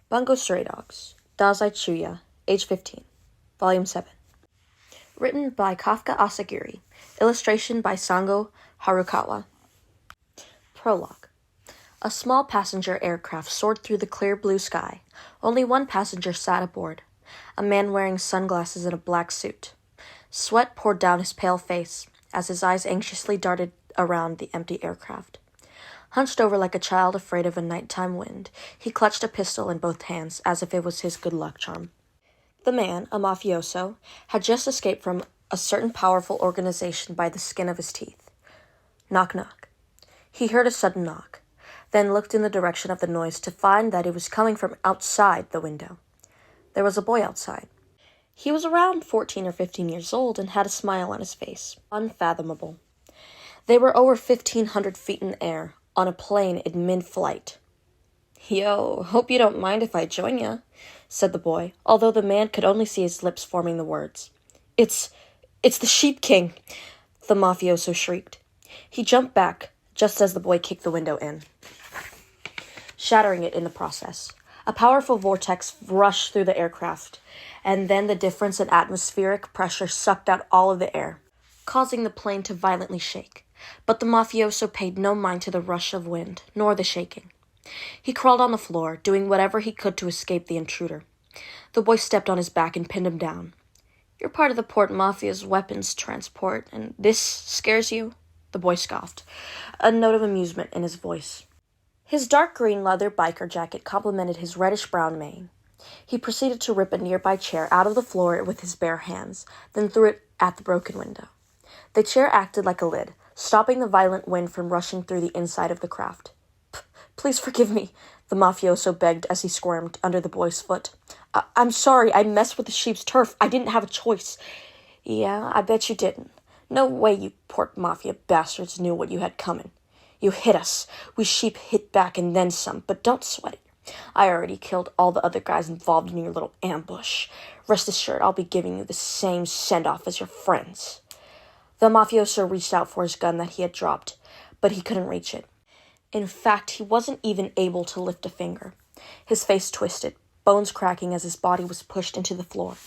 Bungo Stray Dogs, Dazai Chuuya, age 15, Volume 7. Written by Kafka Asagiri, illustration by Sango, Harukawa. Prologue. A small passenger aircraft soared through the clear blue sky. Only one passenger sat aboard, a man wearing sunglasses and a black suit. Sweat poured down his pale face as his eyes anxiously darted around the empty aircraft. Hunched over like a child afraid of a nighttime wind, he clutched a pistol in both hands as if it was his good luck charm. The man, a mafioso, had just escaped from a certain powerful organization by the skin of his teeth. Knock, knock. He heard a sudden knock, then looked in the direction of the noise to find that it was coming from outside the window. There was a boy outside. He was around 14 or 15 years old and had a smile on his face. Unfathomable. They were over 1,500 feet in the air, on a plane in mid-flight. "Yo, hope you don't mind if I join ya," said the boy, although the man could only see his lips forming the words. It's the Sheep King," the mafioso shrieked. He jumped back, just as the boy kicked the window in, shattering it in the process. A powerful vortex rushed through the aircraft, and then the difference in atmospheric pressure sucked out all of the air, causing the plane to violently shake. But the mafioso paid no mind to the rush of wind, nor the shaking. He crawled on the floor, doing whatever he could to escape the intruder. The boy stepped on his back and pinned him down. "You're part of the Port Mafia's weapons transport, and this scares you?" The boy scoffed, a note of amusement in his voice. His dark green leather biker jacket complemented his reddish-brown mane. He proceeded to rip a nearby chair out of the floor with his bare hands, then threw it at the broken window. The chair acted like a lid, stopping the violent wind from rushing through the inside of the craft. "Please forgive me," the mafioso begged as he squirmed under the boy's foot. I'm sorry, I messed with the sheep's turf. I didn't have a choice." "Yeah, I bet you didn't. No way you Port Mafia bastards knew what you had coming. You hit us. We sheep hit back and then some, but don't sweat it. I already killed all the other guys involved in your little ambush. Rest assured, I'll be giving you the same send-off as your friends." The mafioso reached out for his gun that he had dropped, but he couldn't reach it. In fact, he wasn't even able to lift a finger. His face twisted, bones cracking as his body was pushed into the floor.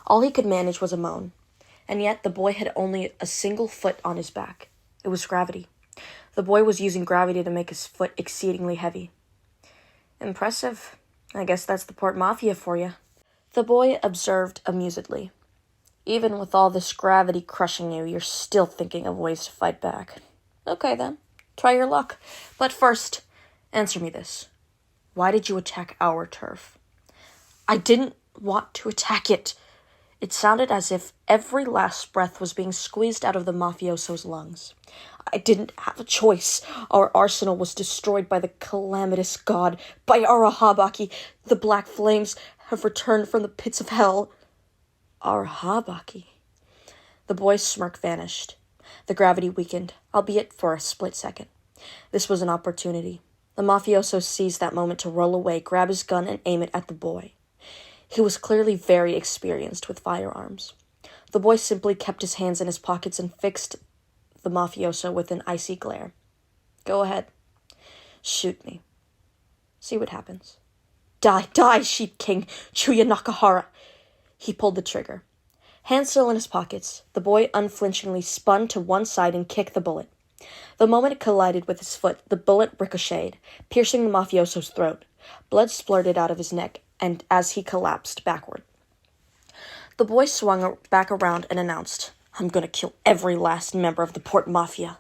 All he could manage was a moan. And yet the boy had only a single foot on his back. It was gravity. The boy was using gravity to make his foot exceedingly heavy. "Impressive. I guess that's the Port Mafia for you," the boy observed amusedly. "Even with all this gravity crushing you, you're still thinking of ways to fight back. Okay then, try your luck. But first, answer me this. Why did you attack our turf?" "I didn't want to attack it." It sounded as if every last breath was being squeezed out of the mafioso's lungs. "I didn't have a choice. Our arsenal was destroyed by the calamitous god, by Arahabaki. The black flames have returned from the pits of hell." "Arahabaki." The boy's smirk vanished. The gravity weakened, albeit for a split second. This was an opportunity. The mafioso seized that moment to roll away, grab his gun, and aim it at the boy. He was clearly very experienced with firearms. The boy simply kept his hands in his pockets and fixed the mafioso with an icy glare. "Go ahead. Shoot me. See what happens." Die, Sheep King, Chuuya Nakahara." He pulled the trigger. Hands still in his pockets, the boy unflinchingly spun to one side and kicked the bullet. The moment it collided with his foot, the bullet ricocheted, piercing the mafioso's throat. Blood splurted out of his neck, and as he collapsed backward. The boy swung back around and announced, "I'm gonna kill every last member of the Port Mafia."